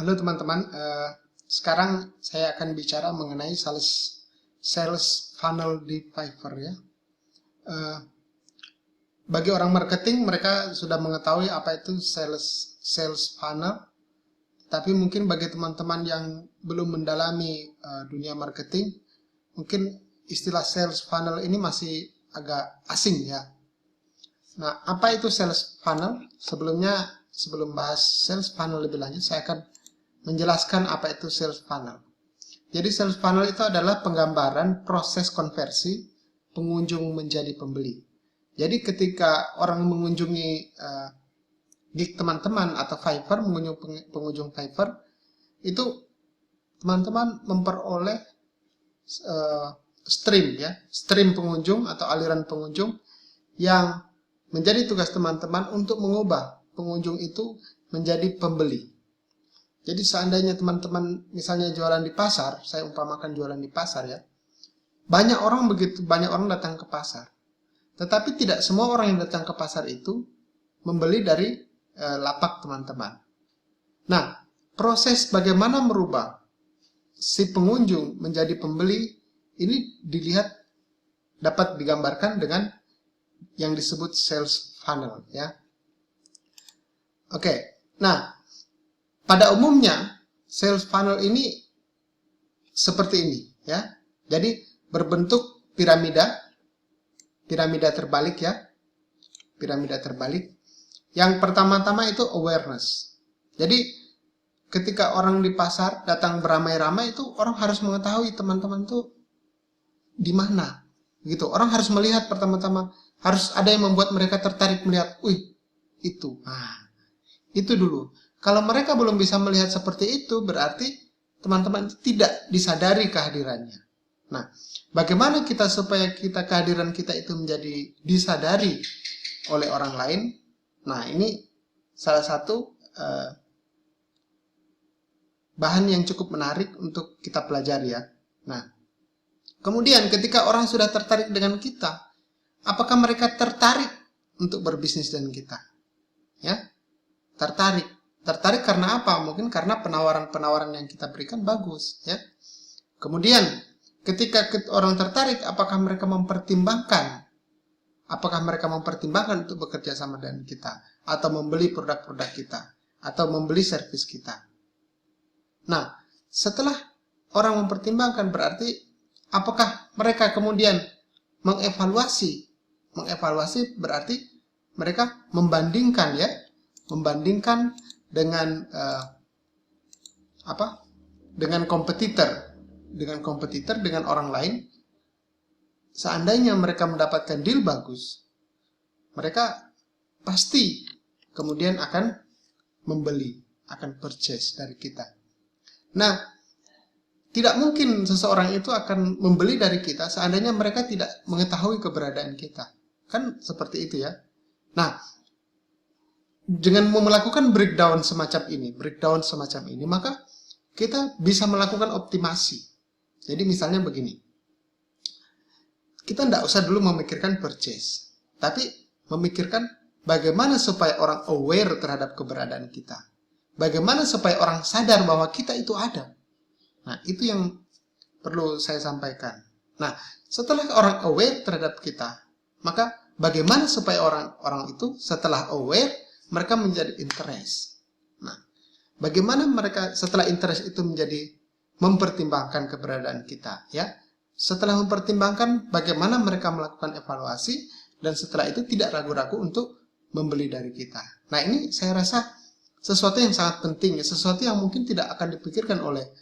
Halo teman-teman, sekarang saya akan bicara mengenai sales funnel di Fiverr ya. Bagi orang marketing, mereka sudah mengetahui apa itu sales funnel, tapi mungkin bagi teman-teman yang belum mendalami dunia marketing, mungkin istilah sales funnel ini masih agak asing ya. Nah, apa itu sales funnel? Sebelum bahas sales funnel lebih lanjut, saya akan menjelaskan apa itu sales funnel. Jadi sales funnel itu adalah penggambaran proses konversi pengunjung menjadi pembeli. Jadi ketika orang mengunjungi gig teman-teman atau Fiverr, pengunjung Fiverr, itu teman-teman memperoleh stream pengunjung atau aliran pengunjung yang menjadi tugas teman-teman untuk mengubah pengunjung itu menjadi pembeli. Jadi seandainya teman-teman misalnya jualan di pasar, saya umpamakan jualan di pasar ya, banyak orang datang ke pasar. Tetapi tidak semua orang yang datang ke pasar itu membeli dari lapak teman-teman. Nah, proses bagaimana merubah si pengunjung menjadi pembeli ini dapat digambarkan dengan yang disebut sales funnel ya. Oke. Nah, pada umumnya sales funnel ini seperti ini ya. Jadi berbentuk piramida terbalik ya. Piramida terbalik. Yang pertama-tama itu awareness. Jadi ketika orang di pasar datang beramai-ramai itu orang harus mengetahui teman-teman tuh di mana. Gitu. Orang harus melihat pertama-tama, harus ada yang membuat mereka tertarik melihat, wih, itu. Nah, itu dulu. Kalau mereka belum bisa melihat seperti itu, berarti teman-teman tidak disadari kehadirannya. Nah, bagaimana kita supaya kehadiran kita itu menjadi disadari oleh orang lain? Nah, ini salah satu bahan yang cukup menarik untuk kita pelajari ya. Nah, kemudian ketika orang sudah tertarik dengan kita, apakah mereka tertarik untuk berbisnis dengan kita? Ya, tertarik. Tertarik karena apa? Mungkin karena penawaran-penawaran yang kita berikan bagus, ya. Kemudian, ketika orang tertarik, apakah mereka mempertimbangkan untuk bekerja sama dengan kita, atau membeli produk-produk kita, atau membeli servis kita? Nah, setelah orang mempertimbangkan, berarti apakah mereka kemudian mengevaluasi? Mengevaluasi berarti mereka membandingkan ya, dengan dengan kompetitor dengan orang lain. Seandainya mereka mendapatkan deal bagus, mereka pasti kemudian akan membeli, akan purchase dari kita. Nah, tidak mungkin seseorang itu akan membeli dari kita seandainya mereka tidak mengetahui keberadaan kita. Kan seperti itu ya. Nah, dengan melakukan breakdown semacam ini, maka kita bisa melakukan optimasi. Jadi misalnya begini, kita tidak usah dulu memikirkan purchase, tapi memikirkan bagaimana supaya orang aware terhadap keberadaan kita. Bagaimana supaya orang sadar bahwa kita itu ada. Nah, itu yang perlu saya sampaikan. Nah, setelah orang aware terhadap kita, maka bagaimana supaya orang-orang itu setelah aware, mereka menjadi interest. Nah, bagaimana mereka setelah interest itu menjadi mempertimbangkan keberadaan kita, ya? Setelah mempertimbangkan, bagaimana mereka melakukan evaluasi, dan setelah itu tidak ragu-ragu untuk membeli dari kita. Nah, ini saya rasa sesuatu yang sangat penting, sesuatu yang mungkin tidak akan dipikirkan oleh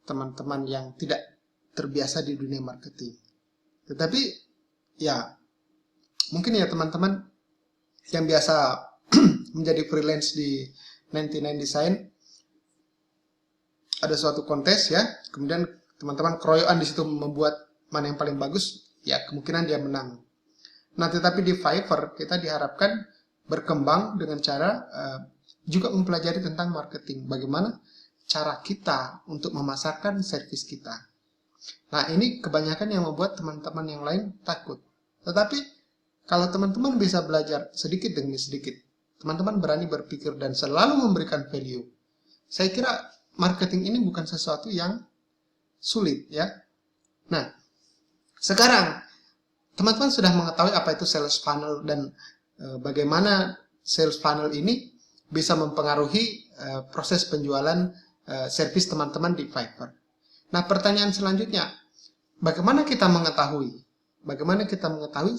teman-teman yang tidak terbiasa di dunia marketing. Tetapi, ya, mungkin ya teman-teman yang biasa menjadi freelance di 99 Design, ada suatu kontes ya, kemudian teman-teman keroyokan di situ membuat mana yang paling bagus, ya kemungkinan dia menang. Nah, tetapi di Fiverr kita diharapkan berkembang dengan cara juga mempelajari tentang marketing, bagaimana cara kita untuk memasarkan servis kita. Nah, ini kebanyakan yang membuat teman-teman yang lain takut. Tetapi kalau teman-teman bisa belajar sedikit demi sedikit, teman-teman berani berpikir dan selalu memberikan value, saya kira marketing ini bukan sesuatu yang sulit ya. Nah, sekarang teman-teman sudah mengetahui apa itu sales funnel dan bagaimana sales funnel ini bisa mempengaruhi proses penjualan servis teman-teman di Fiverr. Nah, pertanyaan selanjutnya, bagaimana kita mengetahui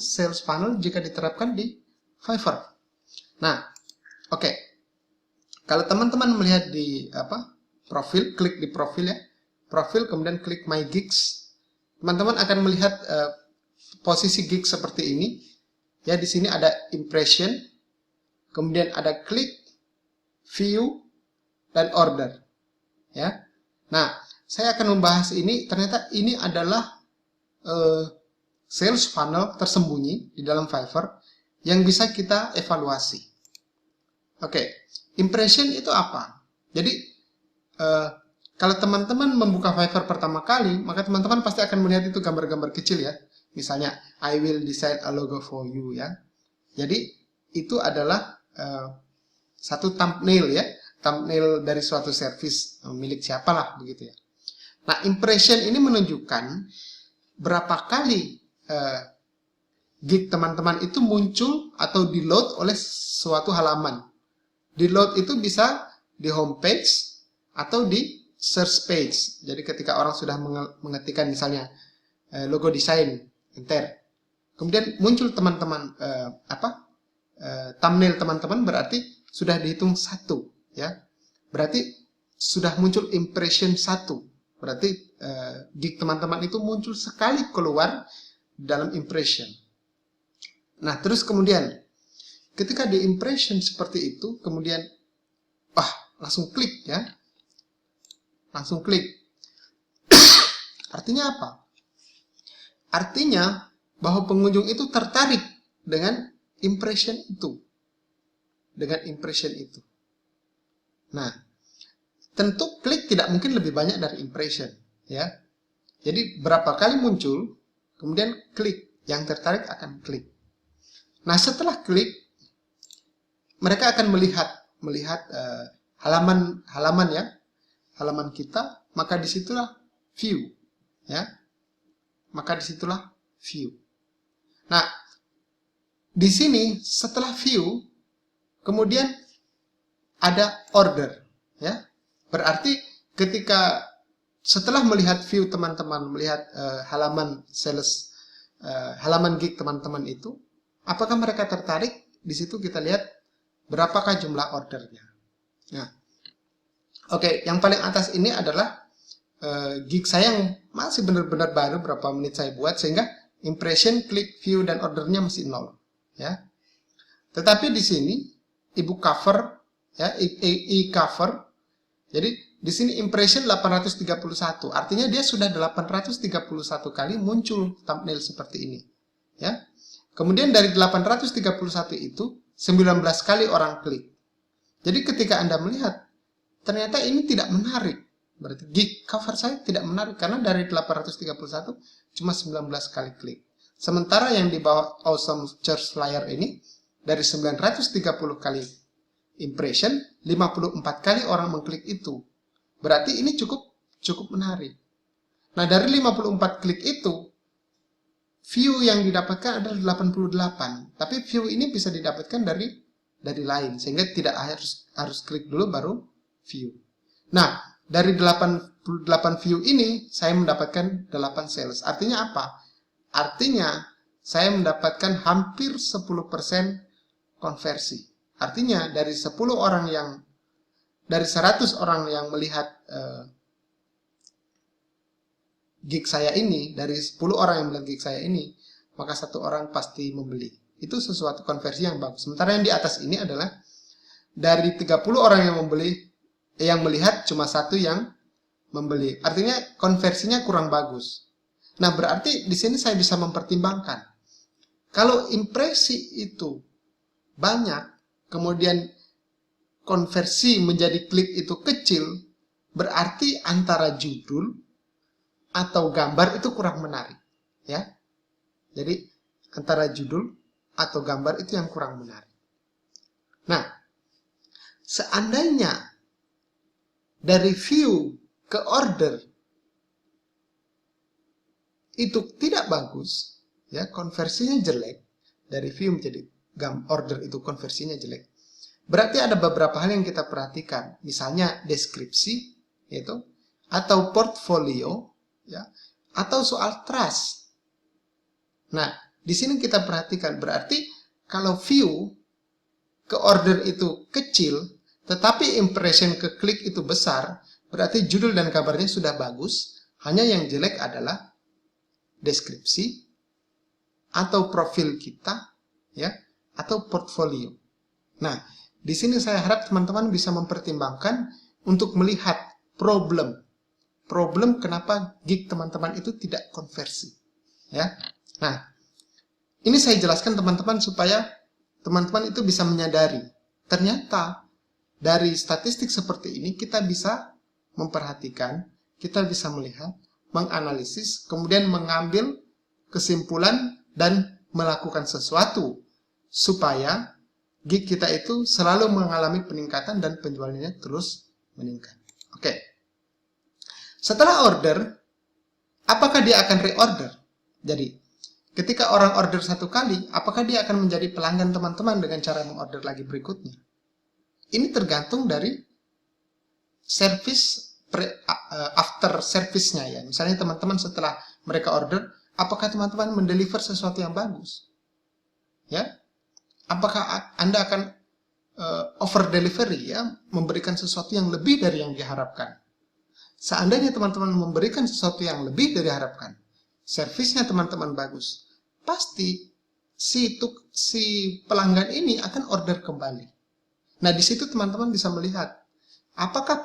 sales funnel jika diterapkan di Fiverr? Nah, oke. Kalau teman-teman melihat di profil, klik di profil ya. Profil kemudian klik My Gigs. Teman-teman akan melihat posisi gigs seperti ini. Ya, di sini ada impression, kemudian ada klik, view, dan order. Ya. Nah, saya akan membahas ini. Ternyata ini adalah sales funnel tersembunyi di dalam Fiverr yang bisa kita evaluasi. Oke, impression itu apa? Jadi kalau teman-teman membuka Fiverr pertama kali, maka teman-teman pasti akan melihat itu gambar-gambar kecil ya. Misalnya, I will design a logo for you ya. Jadi itu adalah satu thumbnail ya, thumbnail dari suatu service milik siapalah begitu ya. Nah, impression ini menunjukkan berapa kali gig teman-teman itu muncul atau di-load oleh suatu halaman. Di-load itu bisa di homepage atau di search page. Jadi ketika orang sudah mengetikkan misalnya logo desain, enter. Kemudian muncul teman-teman thumbnail teman-teman, berarti sudah dihitung 1 ya. Berarti sudah muncul impression 1. Berarti gig teman-teman itu muncul sekali keluar dalam impression. Nah, terus kemudian ketika di impression seperti itu, kemudian langsung klik ya. Langsung klik. Artinya apa? Artinya bahwa pengunjung itu tertarik dengan impression itu. Nah, tentu klik tidak mungkin lebih banyak dari impression ya. Jadi berapa kali muncul, kemudian klik, yang tertarik akan klik. Nah, setelah klik, mereka akan melihat halaman ya, halaman kita, maka disitulah view ya. Nah, di sini setelah view kemudian ada order ya. Berarti ketika setelah melihat view teman-teman, melihat halaman gig teman-teman itu, apakah mereka tertarik? Di situ kita lihat berapakah jumlah ordernya. Nah, oke, yang paling atas ini adalah gig saya yang masih benar-benar baru, berapa menit saya buat, sehingga impression, klik, view, dan ordernya masih 0 ya. Tetapi di sini ibu cover ya, cover. Jadi di sini impression 831, artinya dia sudah 831 kali muncul thumbnail seperti ini ya. Kemudian dari 831 itu 19 kali orang klik. Jadi ketika Anda melihat ternyata ini tidak menarik, berarti gig cover saya tidak menarik karena dari 831 cuma 19 kali klik. Sementara yang di bawah Awesome Church Flyer ini dari 930 kali impression, 54 kali orang mengklik itu. Berarti ini cukup menarik. Nah, dari 54 klik itu, view yang didapatkan adalah 88. Tapi view ini bisa didapatkan dari lain, sehingga tidak harus klik dulu baru view. Nah, dari 88 view ini, saya mendapatkan 8 sales. Artinya apa? Artinya, saya mendapatkan hampir 10% konversi. Artinya, dari 100 orang yang melihat gig saya ini, dari 10 orang yang melihat gig saya ini, maka 1 orang pasti membeli. Itu sesuatu konversi yang bagus. Sementara yang di atas ini adalah dari 30 orang yang melihat cuma 1 yang membeli. Artinya konversinya kurang bagus. Nah, berarti di sini saya bisa mempertimbangkan. Kalau impresi itu banyak, kemudian konversi menjadi klik itu kecil, berarti antara judul atau gambar itu kurang menarik, ya. Jadi antara judul atau gambar itu yang kurang menarik. Nah, seandainya dari view ke order itu tidak bagus, ya, konversinya jelek, dari view menjadi order itu konversinya jelek, berarti ada beberapa hal yang kita perhatikan, misalnya deskripsi, yaitu, atau portfolio, ya, atau soal trust. Nah, di sini kita perhatikan, berarti kalau view ke order itu kecil, tetapi impression ke klik itu besar, berarti judul dan kabarnya sudah bagus, hanya yang jelek adalah deskripsi, atau profil kita, ya, atau portfolio. Nah, di sini saya harap teman-teman bisa mempertimbangkan untuk melihat problem kenapa gig teman-teman itu tidak konversi, ya. Nah, ini saya jelaskan teman-teman supaya teman-teman itu bisa menyadari, ternyata dari statistik seperti ini kita bisa memperhatikan, kita bisa melihat, menganalisis, kemudian mengambil kesimpulan dan melakukan sesuatu supaya gig kita itu selalu mengalami peningkatan dan penjualannya terus meningkat. Oke. Setelah order, apakah dia akan reorder? Jadi, ketika orang order satu kali, apakah dia akan menjadi pelanggan teman-teman dengan cara mengorder lagi berikutnya? Ini tergantung dari service after service-nya, ya. Misalnya teman-teman setelah mereka order, apakah teman-teman mendeliver sesuatu yang bagus? Ya, apakah Anda akan over delivery, ya, memberikan sesuatu yang lebih dari yang diharapkan? Seandainya teman-teman memberikan sesuatu yang lebih dari harapkan, servisnya teman-teman bagus, pasti si pelanggan ini akan order kembali. Nah, di situ teman-teman bisa melihat apakah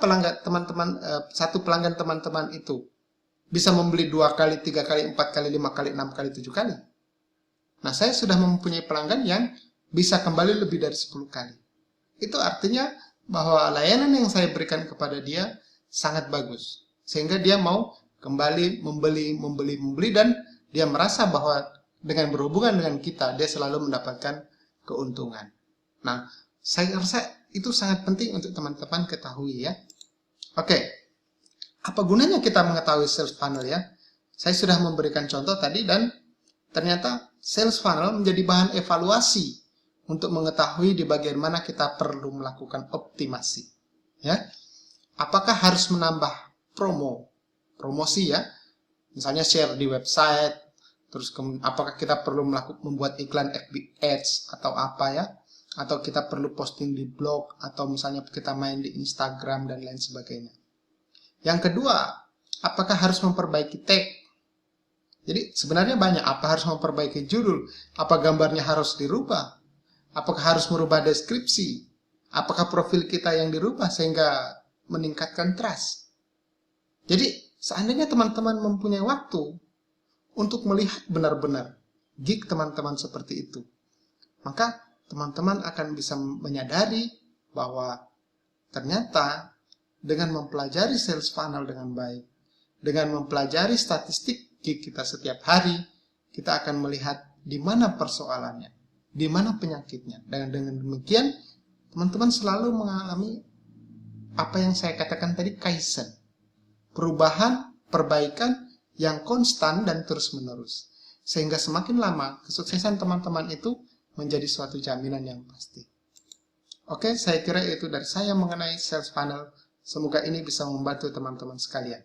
satu pelanggan teman-teman itu bisa membeli 2 kali, 3 kali, 4 kali, 5 kali, 6 kali, 7 kali. Nah, saya sudah mempunyai pelanggan yang bisa kembali lebih dari 10 kali. Itu artinya bahwa layanan yang saya berikan kepada dia sangat bagus, sehingga dia mau kembali membeli, dan dia merasa bahwa dengan berhubungan dengan kita, dia selalu mendapatkan keuntungan. Nah, saya rasa itu sangat penting untuk teman-teman ketahui, ya. Oke, apa gunanya kita mengetahui sales funnel, ya? Saya sudah memberikan contoh tadi, dan ternyata sales funnel menjadi bahan evaluasi untuk mengetahui di bagian mana kita perlu melakukan optimasi, ya. Apakah harus menambah promosi, ya, misalnya share di website, terus apakah kita perlu membuat iklan FB Ads atau apa, ya, atau kita perlu posting di blog, atau misalnya kita main di Instagram dan lain sebagainya. Yang kedua, apakah harus memperbaiki tag? Jadi sebenarnya banyak, apa harus memperbaiki judul, apa gambarnya harus dirubah, apakah harus merubah deskripsi, apakah profil kita yang dirubah sehingga meningkatkan trust. Jadi, seandainya teman-teman mempunyai waktu untuk melihat benar-benar gig teman-teman seperti itu, maka teman-teman akan bisa menyadari bahwa ternyata dengan mempelajari sales funnel dengan baik, dengan mempelajari statistik gig kita setiap hari, kita akan melihat di mana persoalannya, di mana penyakitnya. Dengan demikian, teman-teman selalu mengalami apa yang saya katakan tadi, kaizen, perubahan, perbaikan yang konstan dan terus-menerus, sehingga semakin lama kesuksesan teman-teman itu menjadi suatu jaminan yang pasti. Oke, saya kira itu dari saya mengenai sales funnel. Semoga ini bisa membantu teman-teman sekalian.